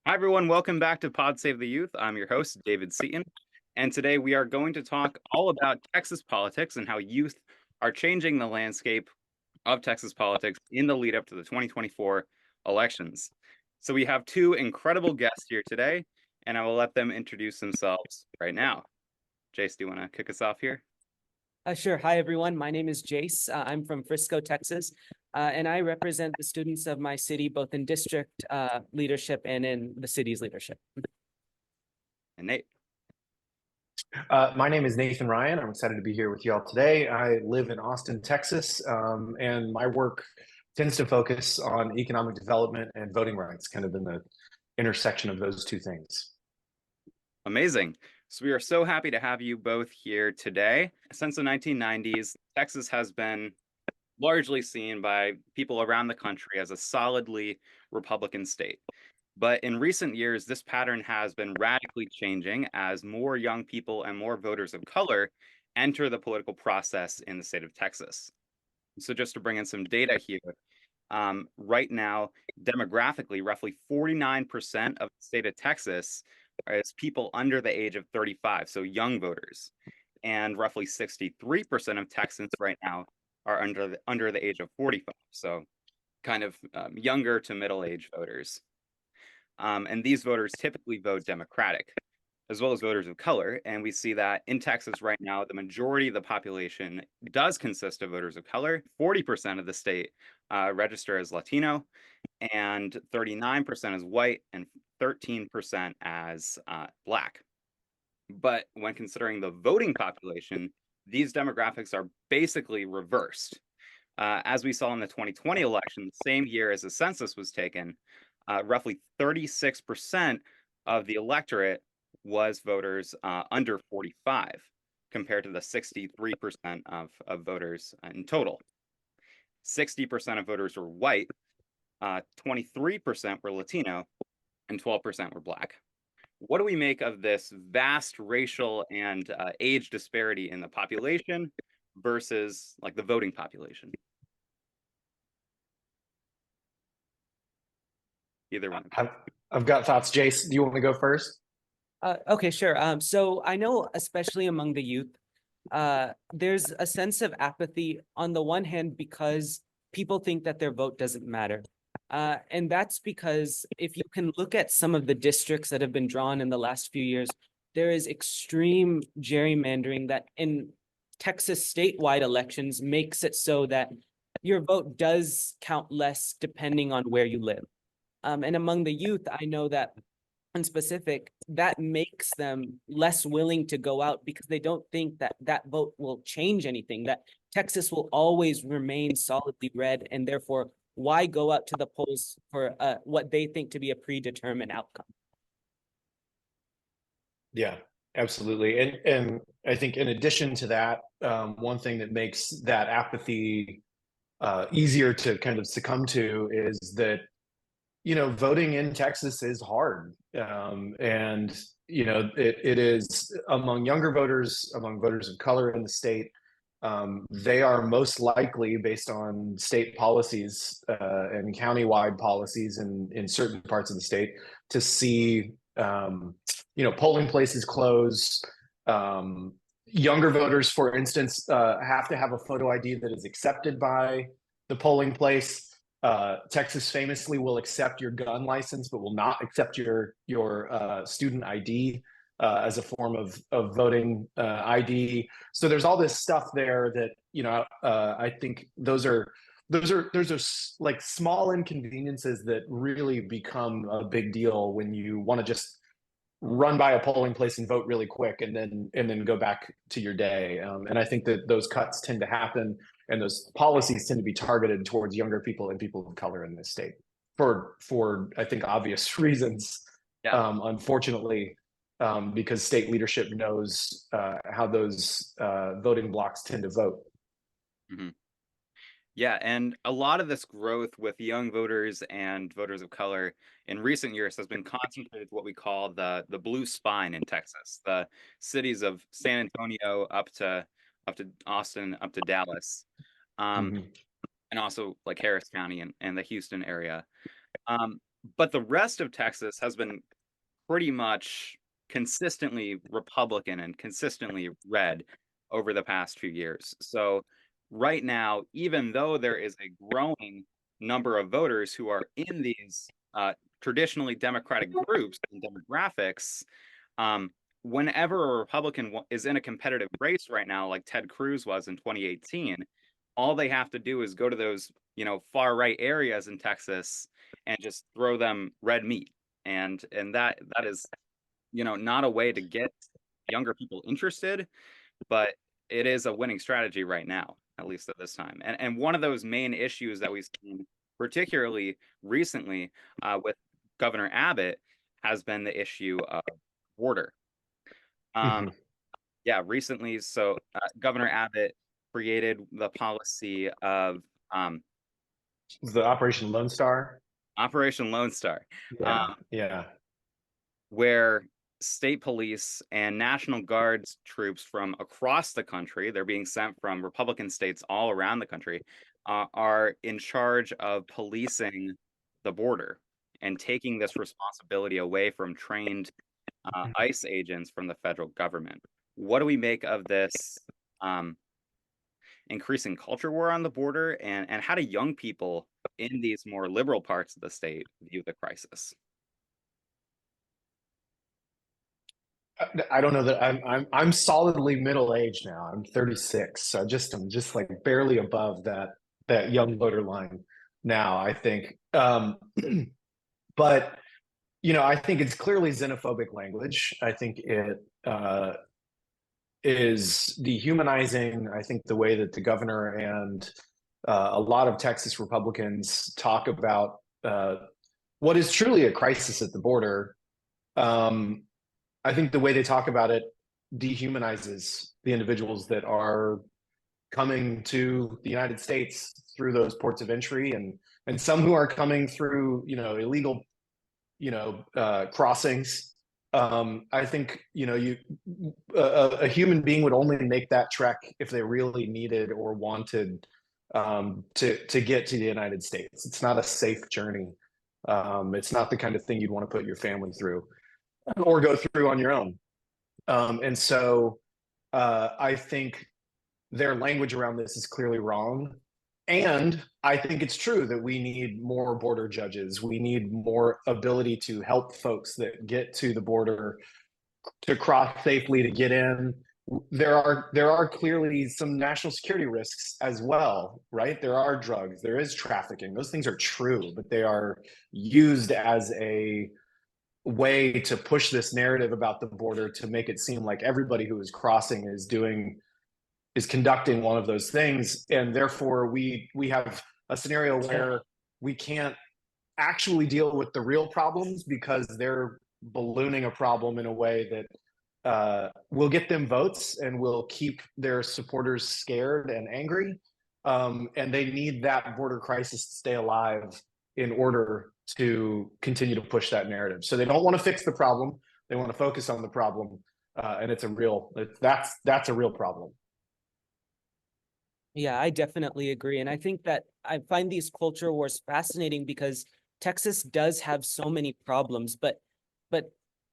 Hi, everyone. Welcome back to Pod Save the Youth. I'm your host, David Seaton. And today we are going to talk all about Texas politics and how youth are changing the landscape of Texas politics in the lead up to the 2024 elections. So we have two incredible guests here today, and I will let them introduce themselves right now. Jace, do you want to kick us off here? Sure. Hi, everyone. My name is Jace. I'm from Frisco, Texas, and I represent the students of my city, both in district leadership and in the city's leadership. And Nate. My name is Nathan Ryan. I'm excited to be here with you all today. I live in Austin, Texas, and my work tends to focus on economic development and voting rights, kind of in the intersection of those two things. Amazing. So we are so happy to have you both here today. Since the 1990s, Texas has been largely seen by people around the country as a solidly Republican state. But in recent years, this pattern has been radically changing as more young people and more voters of color enter the political process in the state of Texas. So just to bring in some data here, right now, demographically, roughly 49% of the state of Texas is people under the age of 35, so young voters. And roughly 63% of Texans right now are under the age of 45, so kind of younger to middle-aged voters. And these voters typically vote Democratic, as well as voters of color. And we see that in Texas right now, the majority of the population does consist of voters of color. 40% of the state register as Latino, and 39% as white, and 13% as Black. But when considering the voting population, these demographics are basically reversed. As we saw in the 2020 election, the same year as the census was taken, roughly 36% of the electorate was voters under 45, compared to the 63% of voters in total. 60% of voters were white, 23% were Latino, and 12% were Black. What do we make of this vast racial and age disparity in the population versus like the voting population? Either one. I've got thoughts. Jace, do you want to go first? Okay, sure. So I know, especially among the youth, there's a sense of apathy on the one hand because people think that their vote doesn't matter. And that's because if you can look at some of the districts that have been drawn in the last few years, there is extreme gerrymandering that in Texas statewide elections makes it so that your vote does count less depending on where you live. And among the youth, I know that in specific, that makes them less willing to go out because they don't think that that vote will change anything, that Texas will always remain solidly red, and therefore, why go out to the polls for what they think to be a predetermined outcome? Yeah, absolutely. And I think in addition to that, one thing that makes that apathy easier to kind of succumb to is that voting in Texas is hard. And, it is among younger voters, among voters of color in the state. They are most likely, based on state policies and countywide policies in certain parts of the state, to see, polling places close. Younger voters, for instance, have to have a photo ID that is accepted by the polling place. Texas famously will accept your gun license, but will not accept your student ID as a form of voting ID. So there's all this stuff there that I think those are like small inconveniences that really become a big deal when you want to just run by a polling place and vote really quick and then go back to your day. And I think that those cuts tend to happen, and those policies tend to be targeted towards younger people and people of color in this state for I think obvious reasons. Yeah. Unfortunately, because state leadership knows how those voting blocks tend to vote. Mm-hmm. Yeah, and a lot of this growth with young voters and voters of color in recent years has been concentrated what we call the blue spine in Texas, the cities of San Antonio up to Austin, up to Dallas, Mm-hmm. and also like Harris County and the Houston area. But the rest of Texas has been pretty much consistently Republican and consistently red over the past few years. So right now, even though there is a growing number of voters who are in these traditionally Democratic groups and demographics, whenever a Republican is in a competitive race right now, like Ted Cruz was in 2018, all they have to do is go to those, far right areas in Texas and just throw them red meat. And that is, not a way to get younger people interested, but it is a winning strategy right now, at least at this time. And one of those main issues that we've seen, particularly recently, with Governor Abbott, has been the issue of border. Mhm. Yeah, recently, so Governor Abbott created the policy of The Operation Lone Star. Operation Lone Star, Yeah, yeah. where state police and National Guards troops from across the country, they're being sent from Republican states all around the country, are in charge of policing the border and taking this responsibility away from trained ICE agents from the federal government. What do we make of this increasing culture war on the border, and how do young people in these more liberal parts of the state view the crisis? I don't know that I'm solidly middle aged now. I'm 36, so I'm just like barely above that young voter line now, I think. But I think it's clearly xenophobic language. I think it is dehumanizing. I think the way that the governor and a lot of Texas Republicans talk about what is truly a crisis at the border. I think the way they talk about it dehumanizes the individuals that are coming to the United States through those ports of entry, and some who are coming through illegal crossings. I think a human being would only make that trek if they really needed or wanted to get to the United States. It's not a safe journey. It's not the kind of thing you'd want to put your family through or go through on your own. And so I think their language around this is clearly wrong. And I think it's true that we need more border judges. We need more ability to help folks that get to the border to cross safely, to get in. There are clearly some national security risks as well, right? There are drugs, there is trafficking. Those things are true, but they are used as a way to push this narrative about the border to make it seem like everybody who is crossing is conducting one of those things, and therefore we have a scenario where we can't actually deal with the real problems because they're ballooning a problem in a way that will get them votes and will keep their supporters scared and angry. And they need that border crisis to stay alive in order to continue to push that narrative. So they don't want to fix the problem. They want to focus on the problem. And that's a real problem. Yeah, I definitely agree. And I think that I find these culture wars fascinating because Texas does have so many problems, but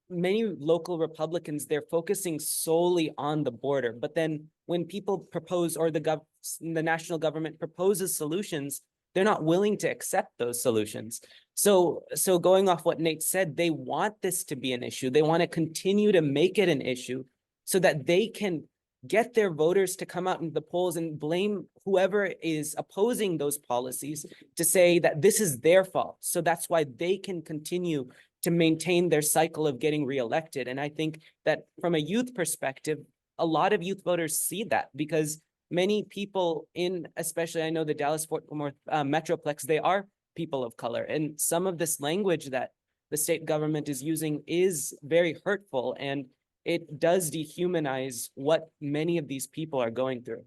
many local Republicans, they're focusing solely on the border. But then when people propose, or the national government proposes solutions, they're not willing to accept those solutions. So going off what Nate said, they want this to be an issue. They want to continue to make it an issue so that they can get their voters to come out into the polls and blame whoever is opposing those policies, to say that this is their fault. So that's why they can continue to maintain their cycle of getting reelected. And I think that from a youth perspective, a lot of youth voters see that, because many people especially I know the Dallas-Fort Worth Metroplex, they are people of color. And some of this language that the state government is using is very hurtful, and it does dehumanize what many of these people are going through.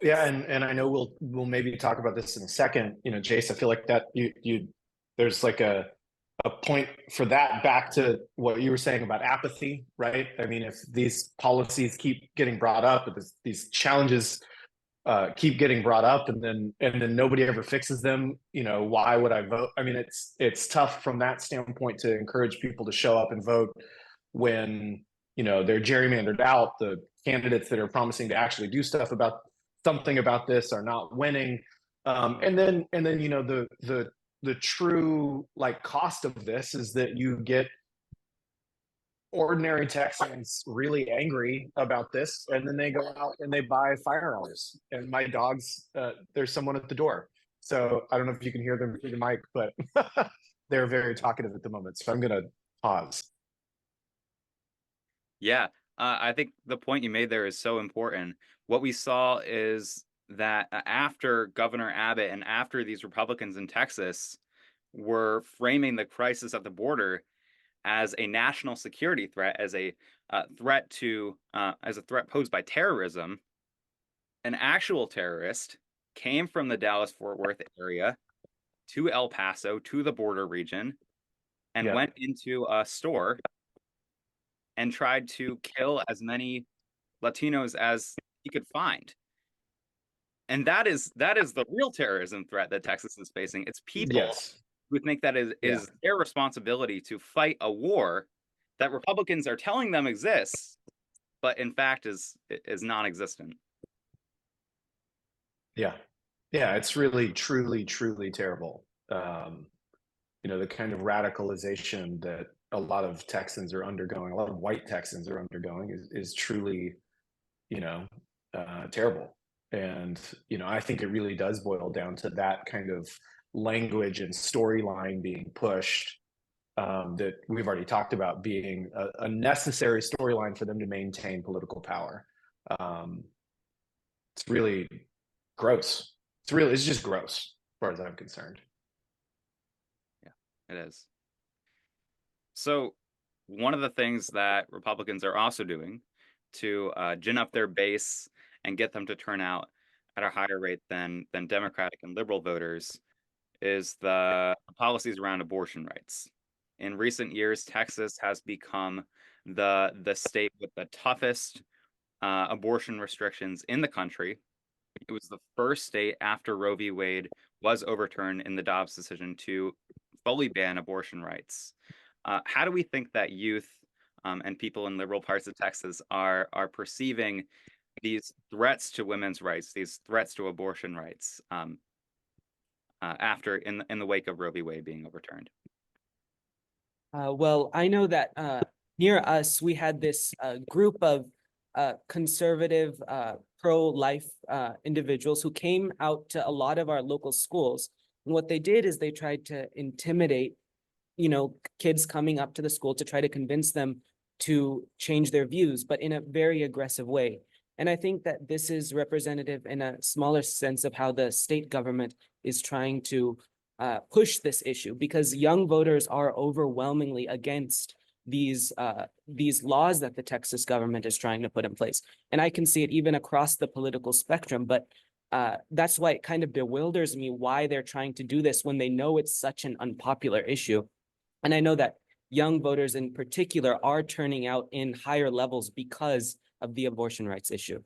Yeah, and I know we'll maybe talk about this in a second. Jace, I feel like that you there's like a point for that, back to what you were saying about apathy, right? I mean, if these policies keep getting brought up, these challenges keep getting brought up, and then nobody ever fixes them. Why would I vote? I mean, it's tough from that standpoint to encourage people to show up and vote when they're gerrymandered out. The candidates that are promising to actually do something about this are not winning. And then the true cost of this is that you get ordinary Texans really angry about this, and then they go out and they buy firearms. And my dogs, there's someone at the door, so I don't know if you can hear them through the mic, but they're very talkative at the moment, so I'm gonna pause. Yeah, I think the point you made there is so important. What we saw is that after Governor Abbott and after these Republicans in Texas were framing the crisis at the border as a national security threat, as a threat posed by terrorism, an actual terrorist came from the Dallas-Fort Worth area to El Paso, to the border region, and went into a store and tried to kill as many Latinos as he could find. And that is the real terrorism threat that Texas is facing. It's people who think that is their responsibility to fight a war that Republicans are telling them exists, but in fact is non-existent. Yeah, it's really, truly, truly terrible. The kind of radicalization that a lot of Texans are undergoing, a lot of white Texans are undergoing, is truly, terrible. And I think it really does boil down to that kind of language and storyline being pushed, that we've already talked about being a necessary storyline for them to maintain political power. It's really gross. It's just gross as far as I'm concerned. Yeah, it is. So one of the things that Republicans are also doing to gin up their base and get them to turn out at a higher rate than Democratic and liberal voters is the policies around abortion rights. In recent years, Texas has become the state with the toughest abortion restrictions in the country. It was the first state after Roe v. Wade was overturned in the Dobbs decision to fully ban abortion rights. How do we think that youth and people in liberal parts of Texas are perceiving these threats to women's rights, these threats to abortion rights, after in the wake of Roe v. Wade being overturned? Well, I know that near us, we had this group of conservative, pro-life individuals who came out to a lot of our local schools. And what they did is they tried to intimidate, kids coming up to the school to try to convince them to change their views, but in a very aggressive way. And I think that this is representative in a smaller sense of how the state government is trying to push this issue, because young voters are overwhelmingly against these laws that the Texas government is trying to put in place. And I can see it even across the political spectrum, but that's why it kind of bewilders me why they're trying to do this when they know it's such an unpopular issue. And I know that young voters in particular are turning out in higher levels because of the abortion rights issue.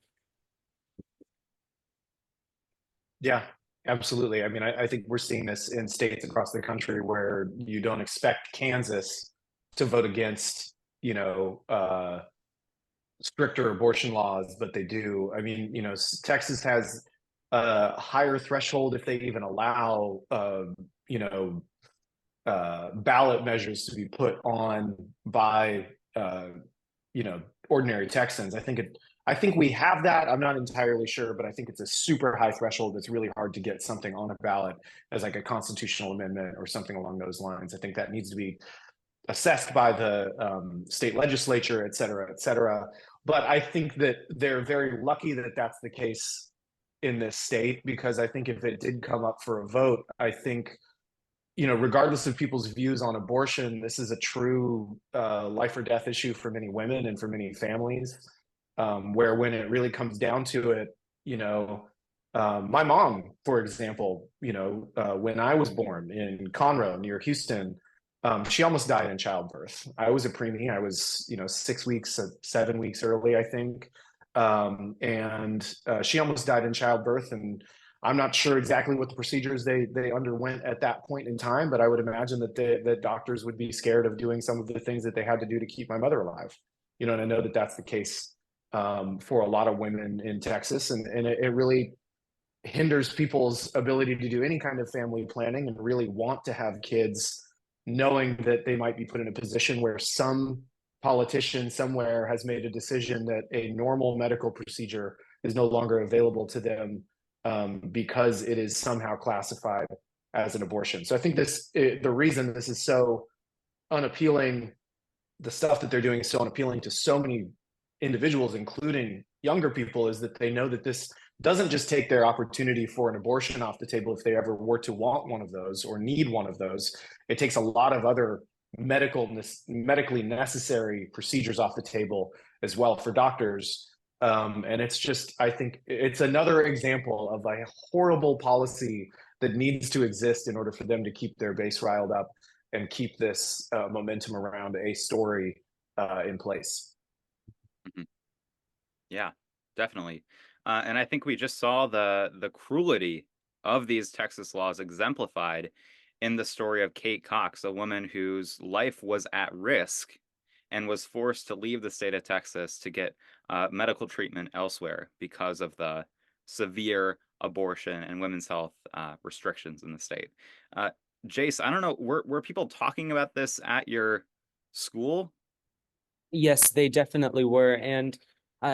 Yeah, absolutely. I mean, I think we're seeing this in states across the country where you don't expect Kansas to vote against, stricter abortion laws, but they do. I mean, Texas has a higher threshold if they even allow, ballot measures to be put on by, ordinary Texans. I think we have that. I'm not entirely sure, but I think it's a super high threshold. It's really hard to get something on a ballot as like a constitutional amendment or something along those lines. I think that needs to be assessed by the state legislature, et cetera, et cetera. But I think that they're very lucky that that's the case in this state, because I think if it did come up for a vote, I think, regardless of people's views on abortion, this is a true life or death issue for many women and for many families, where when it really comes down to it, my mom, for example, when I was born in Conroe near Houston, she almost died in childbirth. I was a preemie. I was, 6 weeks, 7 weeks early, I think. and she almost died in childbirth. And I'm not sure exactly what the procedures they underwent at that point in time, but I would imagine that that doctors would be scared of doing some of the things that they had to do to keep my mother alive. You know, and I know that that's the case for a lot of women in Texas, and it really hinders people's ability to do any kind of family planning and really want to have kids, knowing that they might be put in a position where some politician somewhere has made a decision that a normal medical procedure is no longer available to them because it is somehow classified as an abortion. So I think the reason this is so unappealing, the stuff that they're doing is so unappealing to so many individuals, including younger people, is that they know that this doesn't just take their opportunity for an abortion off the table if they ever were to want one of those or need one of those. It takes a lot of other medically necessary procedures off the table as well for doctors. And it's just, I think it's another example of a horrible policy that needs to exist in order for them to keep their base riled up and keep this momentum around a story in place. Mhm. Yeah, definitely. And I think we just saw the cruelty of these Texas laws exemplified in the story of Kate Cox, a woman whose life was at risk and was forced to leave the state of Texas to get medical treatment elsewhere because of the severe abortion and women's health restrictions in the state. Uh, Jace, I don't know, were people talking about this at your school? Yes, they definitely were. And,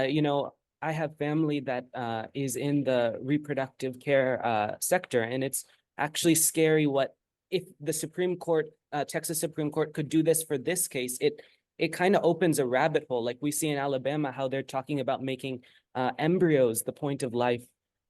you know, I have family that is in the reproductive care sector, and it's actually scary what if the Supreme Court, Texas Supreme Court, could do this for this case. It kind of opens a rabbit hole, like we see in Alabama, how they're talking about making embryos the point of life,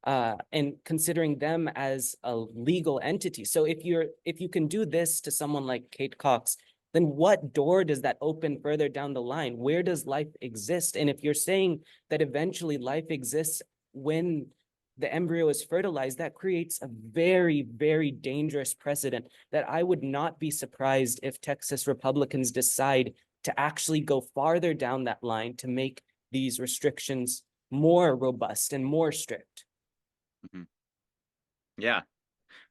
and considering them as a legal entity. So if you can do this to someone like Kate Cox, then what door does that open further down the line? Where does life exist? And if you're saying that eventually life exists when the embryo is fertilized, that creates a very, very dangerous precedent that I would not be surprised if Texas Republicans decide to actually go farther down that line to make these restrictions more robust and more strict. Mhm. Yeah,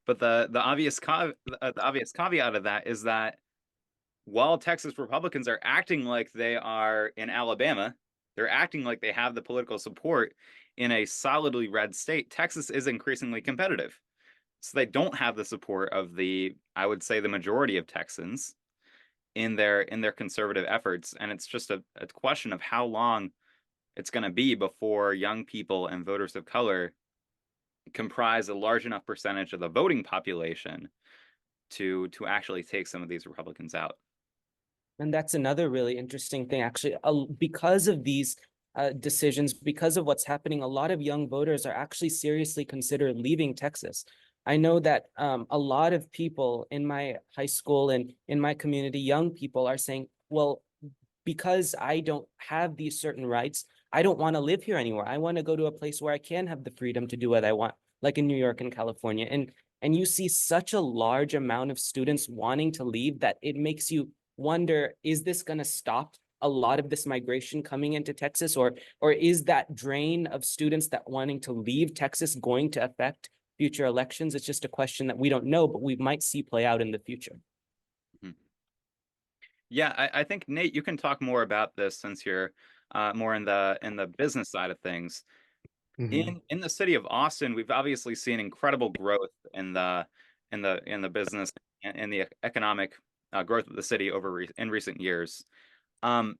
but the obvious caveat of that is that while Texas Republicans are acting like they are in Alabama, they're acting like they have the political support in a solidly red state. Texas is increasingly competitive. So they don't have the support of I would say, the majority of Texans in their conservative efforts. And it's just a question of how long it's going to be before young people and voters of color comprise a large enough percentage of the voting population to actually take some of these Republicans out. And that's another really interesting thing, actually, because of these decisions, because of what's happening, a lot of young voters are actually seriously considering leaving Texas. I know that a lot of people in my high school and in my community, young people are saying, well, because I don't have these certain rights, I don't want to live here anymore. I want to go to a place where I can have the freedom to do what I want, like in New York and California. And you see such a large amount of students wanting to leave that it makes you wonder, is this going to stop a lot of this migration coming into Texas, or is that drain of students that wanting to leave Texas going to affect future elections? It's just a question that we don't know, but we might see play out in the future. Mhm. Yeah, I think Nate, you can talk more about this since you're more in the business side of things. Mm-hmm. In the city of Austin, we've obviously seen incredible growth in the business and in the economic growth of the city in recent years. Um,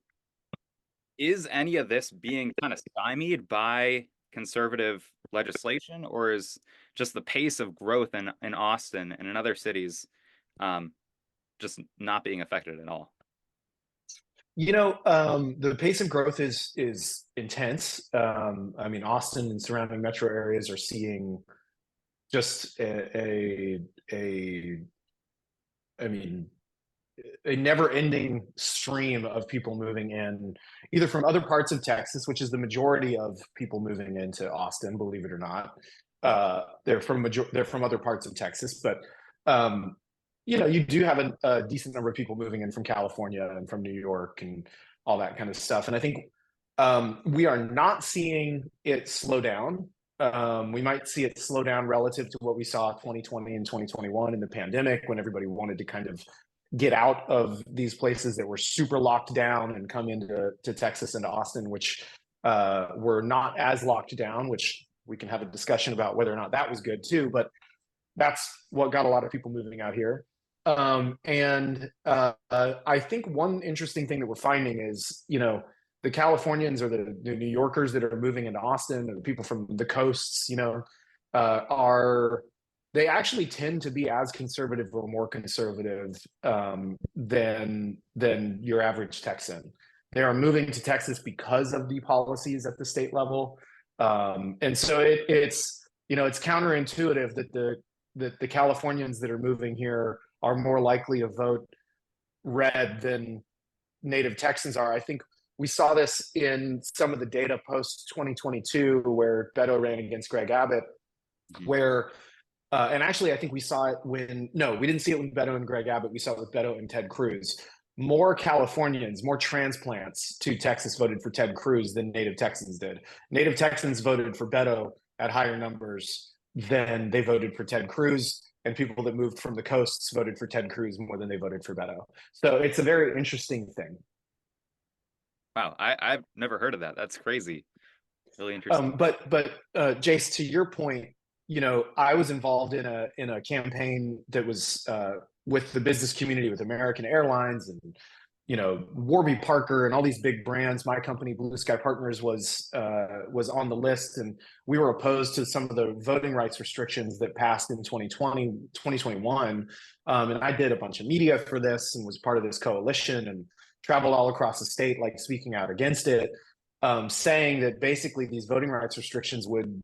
is any of this being kind of stymied by conservative legislation, or is just the pace of growth in Austin and in other cities um, just not being affected at all? You know, the pace of growth is intense. I mean, Austin and surrounding metro areas are seeing just I mean, a never-ending stream of people moving in, either from other parts of Texas, which is the majority of people moving into Austin, believe it or not. They're from other parts of Texas, but um, you know, you do have a decent number of people moving in from California and from New York and all that kind of stuff. And I think We are not seeing it slow down. We might see it slow down relative to what we saw 2020 and 2021 in the pandemic, when everybody wanted to kind of get out of these places that were super locked down and come into Texas and Austin, which were not as locked down, which we can have a discussion about whether or not that was good too, but that's what got a lot of people moving out here. I think one interesting thing that we're finding is, the Californians or the New Yorkers that are moving into Austin, or the people from the coasts, they actually tend to be as conservative or more conservative than your average Texan. They are moving to Texas because of the policies at the state level, and so it's counterintuitive that the Californians that are moving here are more likely to vote red than native Texans are. I think we saw this in some of the data post 2022, where Beto ran against Greg Abbott, where and actually I think we saw it we didn't see it with Beto and Greg Abbott. We saw it with Beto and Ted Cruz. More Californians, more transplants to Texas voted for Ted Cruz than native Texans did. Native Texans voted for Beto at higher numbers than they voted for Ted Cruz, and people that moved from the coasts voted for Ted Cruz more than they voted for Beto. So it's a very interesting thing. Wow, I've never heard of that. That's crazy. Really interesting. But Jace, to your point, I was involved in a campaign that was with the business community, with American Airlines and Warby Parker and all these big brands. My company, Blue Sky Partners, was on the list, and we were opposed to some of the voting rights restrictions that passed in 2021. And I did a bunch of media for this and was part of this coalition and traveled all across the state, like speaking out against it, saying that basically these voting rights restrictions would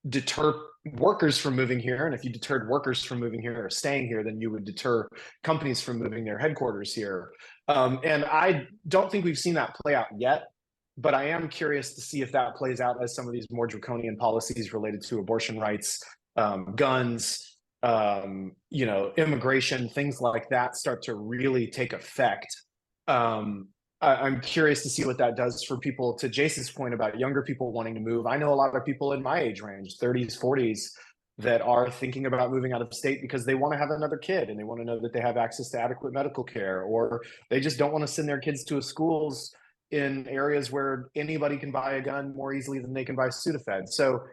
deter workers from moving here. And if you deterred workers from moving here or staying here, then you would deter companies from moving their headquarters here. And I don't think we've seen that play out yet, but I am curious to see if that plays out as some of these more draconian policies related to abortion rights, guns, immigration, things like that start to really take effect. I'm curious to see what that does for people. To Jace's point about younger people wanting to move, I know a lot of people in my age range, 30s, 40s, that are thinking about moving out of state because they want to have another kid and they want to know that they have access to adequate medical care, or they just don't want to send their kids to schools in areas where anybody can buy a gun more easily than they can buy Sudafed. So,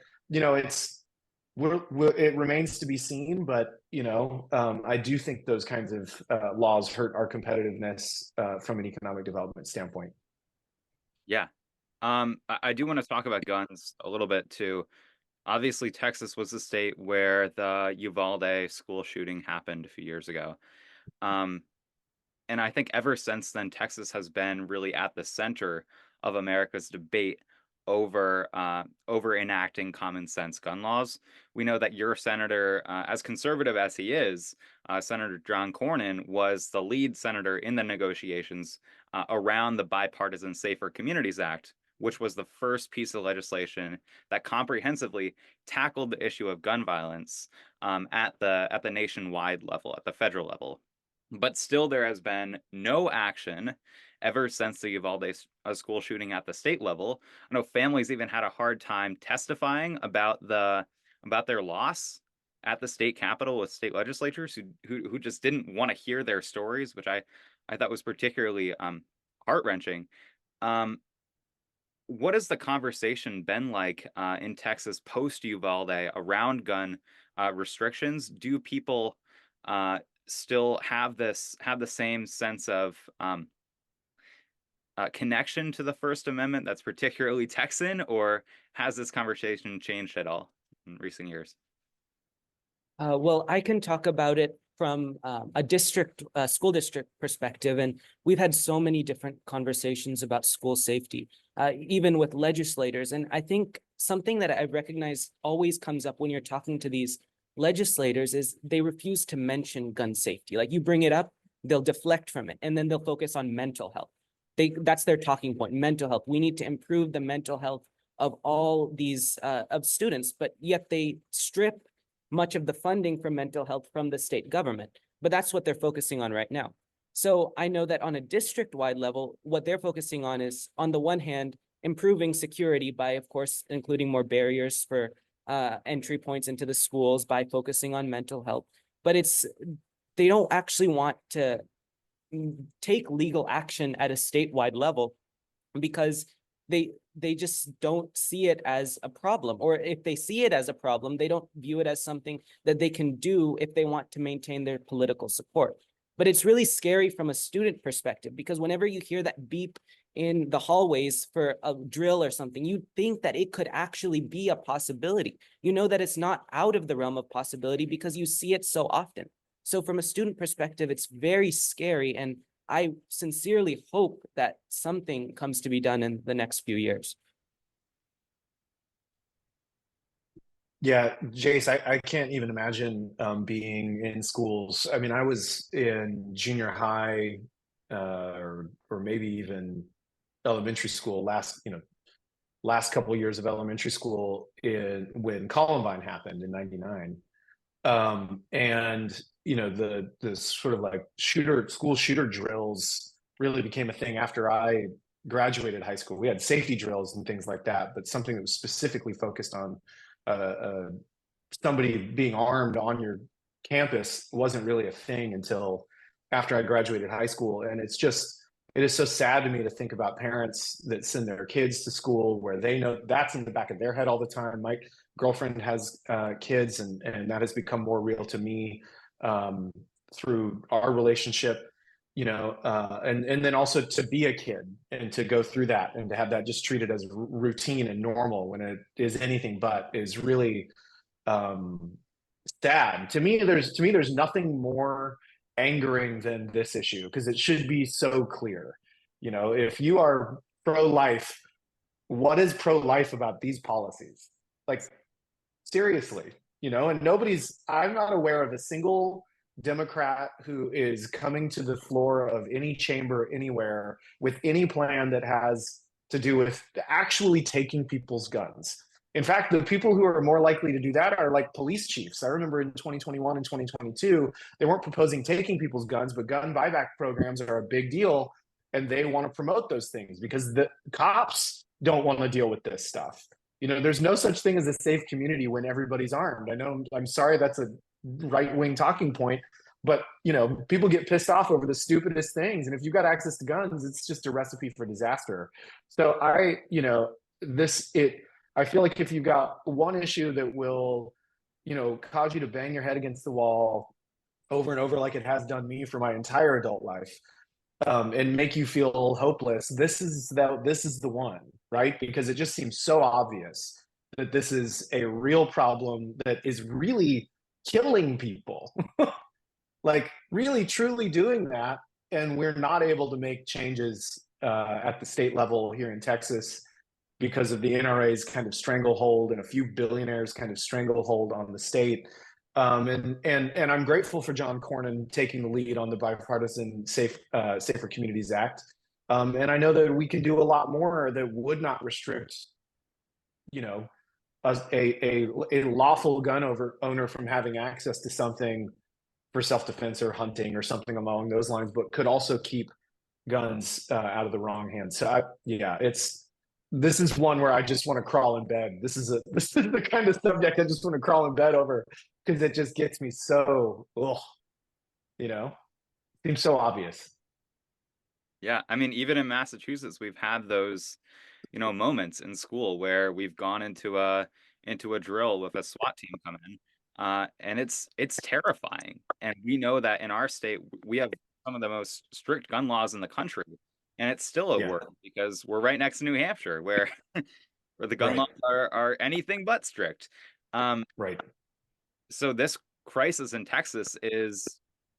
it remains to be seen, but I do think those kinds of laws hurt our competitiveness from an economic development standpoint. Yeah. I do want to talk about guns a little bit too. Obviously, Texas was the state where the Uvalde school shooting happened a few years ago. And I think ever since then, Texas has been really at the center of America's debate over enacting common sense gun laws. We know that your senator, as conservative as he is, Senator John Cornyn, was the lead senator in the negotiations around the Bipartisan Safer Communities Act, which was the first piece of legislation that comprehensively tackled the issue of gun violence at the nationwide level, at the federal level. But still, there has been no action ever since the Uvalde school shooting at the state level. I know families even had a hard time testifying about their loss at the state capitol with state legislatures who just didn't want to hear their stories, which I thought was particularly heart-wrenching. What has the conversation been like in Texas post Uvalde around gun restrictions? Do people still have the same sense of connection to the First Amendment that's particularly Texan, or has this conversation changed at all in recent years? Well, I can talk about it from a school district perspective, and we've had so many different conversations about school safety, even with legislators. And I think something that I recognize always comes up when you're talking to these legislators is they refuse to mention gun safety. Like, you bring it up, they'll deflect from it, and then they'll focus on mental health. That's their talking point, mental health. We need to improve the mental health of all these of students, but yet they strip much of the funding for mental health from the state government. But that's what they're focusing on right now. So I know that on a district-wide level, what they're focusing on is, on the one hand, improving security by, of course, including more barriers for entry points into the schools, by focusing on mental health. But they don't actually want to take legal action at a statewide level because they just don't see it as a problem. Or if they see it as a problem, they don't view it as something that they can do if they want to maintain their political support. But it's really scary from a student perspective, because whenever you hear that beep in the hallways for a drill or something, you think that it could actually be a possibility. You know that it's not out of the realm of possibility because you see it so often. So from a student perspective, it's very scary. And I sincerely hope that something comes to be done in the next few years. Yeah, Jace, I can't even imagine being in schools. I mean, I was in junior high or maybe even elementary school last couple of years of elementary school when Columbine happened in '99. And the sort of like school shooter drills really became a thing after I graduated high school. We had safety drills and things like that, but something that was specifically focused on uh, somebody being armed on your campus wasn't really a thing until after I graduated high school. And it is so sad to me to think about parents that send their kids to school where they know that's in the back of their head all the time. My girlfriend has kids, and that has become more real to me through our relationship, and then also to be a kid and to go through that and to have that just treated as routine and normal when it is anything but is really sad. To me, there's nothing more angering than this issue, because it should be so clear. If you are pro-life, what is pro-life about these policies? Like, seriously, and I'm not aware of a single Democrat who is coming to the floor of any chamber anywhere with any plan that has to do with actually taking people's guns. In fact, the people who are more likely to do that are like police chiefs. I remember in 2021 and 2022, they weren't proposing taking people's guns, but gun buyback programs are a big deal. And they want to promote those things because the cops don't want to deal with this stuff. There's no such thing as a safe community when everybody's armed. I know, I'm sorry, that's a right-wing talking point, but people get pissed off over the stupidest things. And if you've got access to guns, it's just a recipe for disaster. So I feel like if you've got one issue that will, cause you to bang your head against the wall over and over, like it has done me for my entire adult life, and make you feel hopeless, this is the one, right? Because it just seems so obvious that this is a real problem that is really killing people, like really truly doing that. And we're not able to make changes at the state level here in Texas because of the NRA's kind of stranglehold and a few billionaires kind of stranglehold on the state. And I'm grateful for John Cornyn taking the lead on the bipartisan Safer Communities Act. And I know that we can do a lot more that would not restrict, a lawful gun owner from having access to something for self-defense or hunting or something along those lines, but could also keep guns out of the wrong hands. So this is one where I just want to crawl in bed. This is the kind of subject I just want to crawl in bed over, because it just gets me so, seems so obvious. Yeah, I mean, even in Massachusetts, we've had those, moments in school where we've gone into a drill with a SWAT team come in, and it's terrifying. And we know that in our state, we have some of the most strict gun laws in the country, and it's still a work because we're right next to New Hampshire, where the gun laws are anything but strict. Right. So this crisis in Texas is,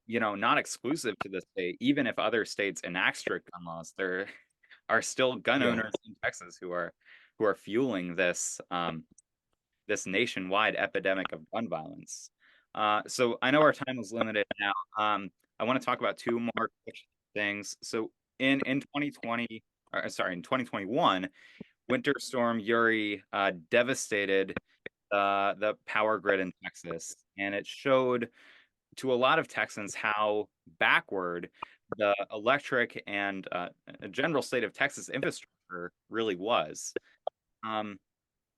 not exclusive to the state. Even if other states enact strict gun laws, there are still gun owners in Texas who are fueling this this nationwide epidemic of gun violence. So I know our time is limited now. I want to talk about two more quick things. So in 2020, or sorry, in 2021, Winter Storm Uri devastated the power grid in Texas, and it showed to a lot of Texans how backward the electric and general state of Texas infrastructure future really was.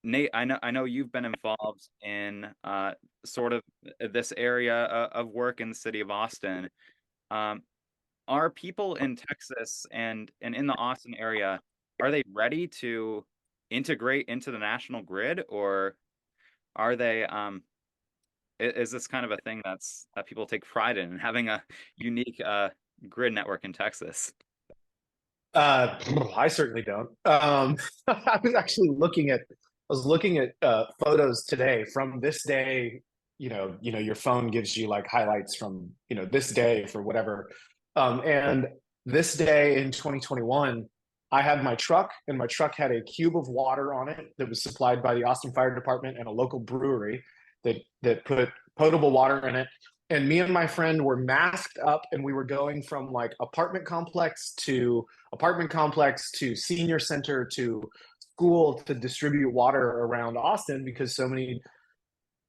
Nate, I know you've been involved in sort of this area of work in the city of Austin. Um, are people in Texas and in the Austin area, are they ready to integrate into the national grid, or are they is this kind of a thing that people take pride in, having a unique grid network in Texas? I certainly don't. I was actually looking at photos today from this day. Your phone gives you like highlights from this day for whatever. And this day in 2021, I had my truck, and my truck had a cube of water on it that was supplied by the Austin Fire Department and a local brewery that put potable water in it. And me and my friend were masked up, and we were going from like apartment complex to senior center to school to distribute water around Austin, because so many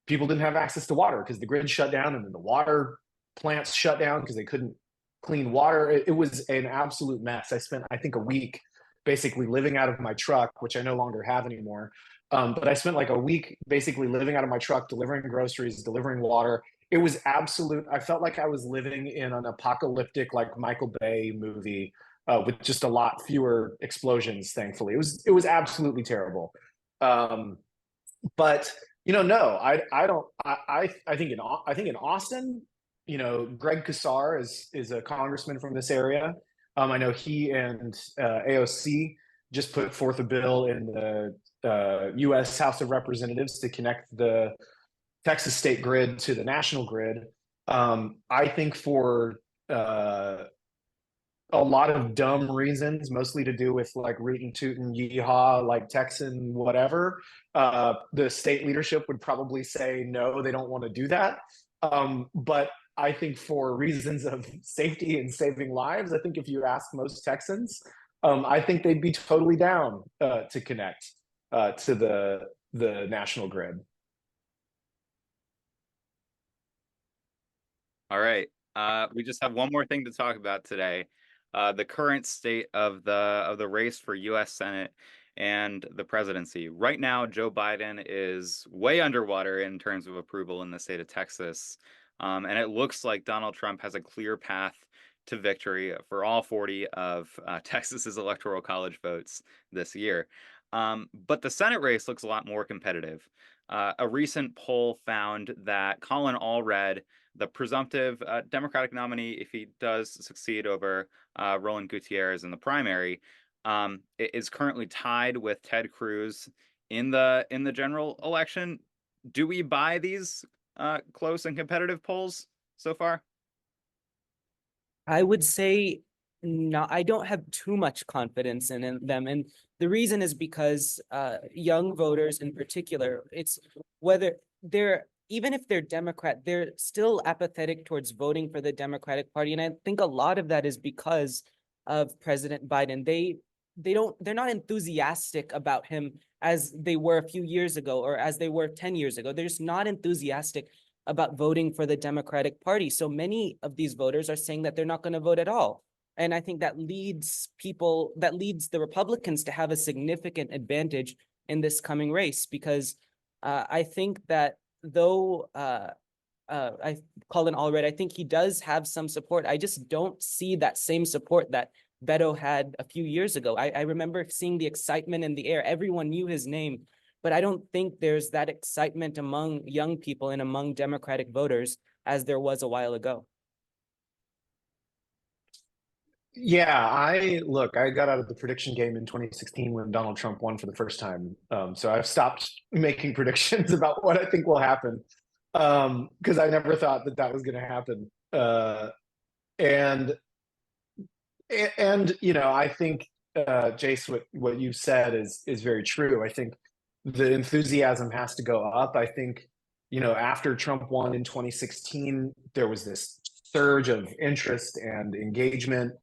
people didn't have access to water because the grid shut down, and then the water plants shut down because they couldn't clean water. It was an absolute mess. I spent, I think, a week basically living out of my truck, which I no longer have anymore. But I spent like a week basically living out of my truck, delivering groceries, delivering water. It was absolute. I felt like I was living in an apocalyptic, like Michael Bay movie, with just a lot fewer explosions. Thankfully, it was absolutely terrible. Um, but no, I don't. I think in Austin, Greg Casar is a congressman from this area. I know he and AOC just put forth a bill in the U.S. House of Representatives to connect the Texas state grid to the national grid. I think for a lot of dumb reasons, mostly to do with like rootin' tootin' yeehaw, like Texan, whatever. The state leadership would probably say no, they don't want to do that. But I think for reasons of safety and saving lives, I think if you ask most Texans, I think they'd be totally down to connect to the national grid. All right. We just have one more thing to talk about today. The current state of the race for US Senate and the presidency. Right now, Joe Biden is way underwater in terms of approval in the state of Texas. And it looks like Donald Trump has a clear path to victory for all 40 of Texas's electoral college votes this year. But the Senate race looks a lot more competitive. A recent poll found that Colin Allred, the presumptive Democratic nominee, if he does succeed over Roland Gutierrez in the primary, is currently tied with Ted Cruz in the general election. Do we buy these close and competitive polls so far? I would say no, I don't have too much confidence in them. And the reason is because young voters in particular, it's whether even if they're Democrat, they're still apathetic towards voting for the Democratic Party. And I think a lot of that is because of President Biden. They're not enthusiastic about him as they were a few years ago or as they were 10 years ago. They're just not enthusiastic about voting for the Democratic Party. So many of these voters are saying that they're not going to vote at all. And I think that leads the Republicans to have a significant advantage in this coming race, because I think that though I Colin Allred, I think he does have some support. I just don't see that same support that Beto had a few years ago. I remember seeing the excitement in the air. Everyone knew his name, but I don't think there's that excitement among young people and among Democratic voters as there was a while ago. Yeah, I got out of the prediction game in 2016 when Donald Trump won for the first time. So I've stopped making predictions about what I think will happen, because I never thought that was going to happen. And I think Jace, what you said is very true. I think the enthusiasm has to go up. I think after Trump won in 2016, there was this surge of interest and engagement.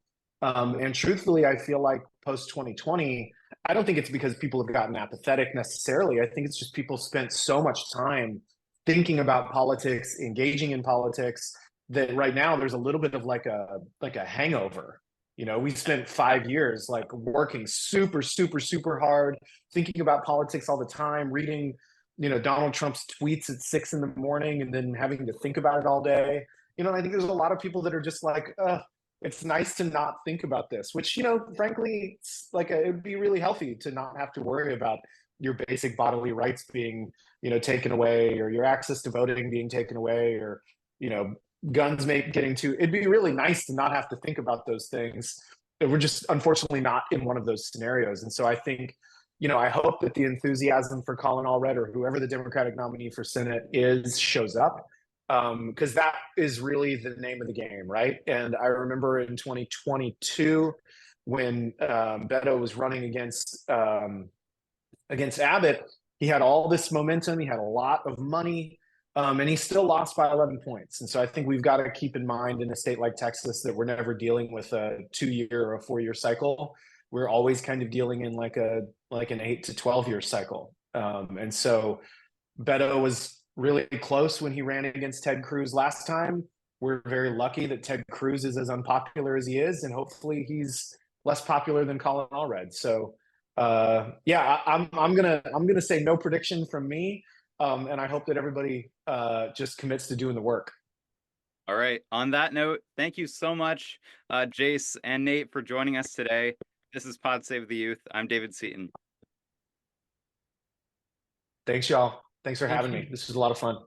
And truthfully, I feel like post 2020, I don't think it's because people have gotten apathetic necessarily. I think it's just people spent so much time thinking about politics, engaging in politics, that right now there's a little bit of like a hangover. You know, we spent 5 years like working super, super, super hard, thinking about politics all the time, reading, you know, Donald Trump's tweets at 6 in the morning and then having to think about it all day. You know, I think there's a lot of people that are just like, it's nice to not think about this, which, you know, frankly, it's like it'd be really healthy to not have to worry about your basic bodily rights being, you know, taken away, or your access to voting being taken away, or, you know, guns may getting to. It'd be really nice to not have to think about those things. And we're just unfortunately not in one of those scenarios. And so I think, you know, I hope that the enthusiasm for Colin Allred, or whoever the Democratic nominee for Senate is, shows up, because that is really the name of the game, right? And I remember in 2022 when Beto was running against Abbott, he had all this momentum, he had a lot of money, and he still lost by 11 points. And so I think we've got to keep in mind in a state like Texas that we're never dealing with a 2-year or a 4-year cycle. We're always kind of dealing in like an 8 to 12-year cycle. And so Beto was really close when he ran against Ted Cruz last time. We're very lucky that Ted Cruz is as unpopular as he is, and hopefully he's less popular than Colin Allred. So yeah, I'm gonna say no prediction from me, and I hope that everybody just commits to doing the work. All right. On that note, thank you so much, Jace and Nate, for joining us today. This is Pod Save the Youth. I'm David Seaton. Thanks, y'all. Thanks for Thank having you. me. This was a lot of fun.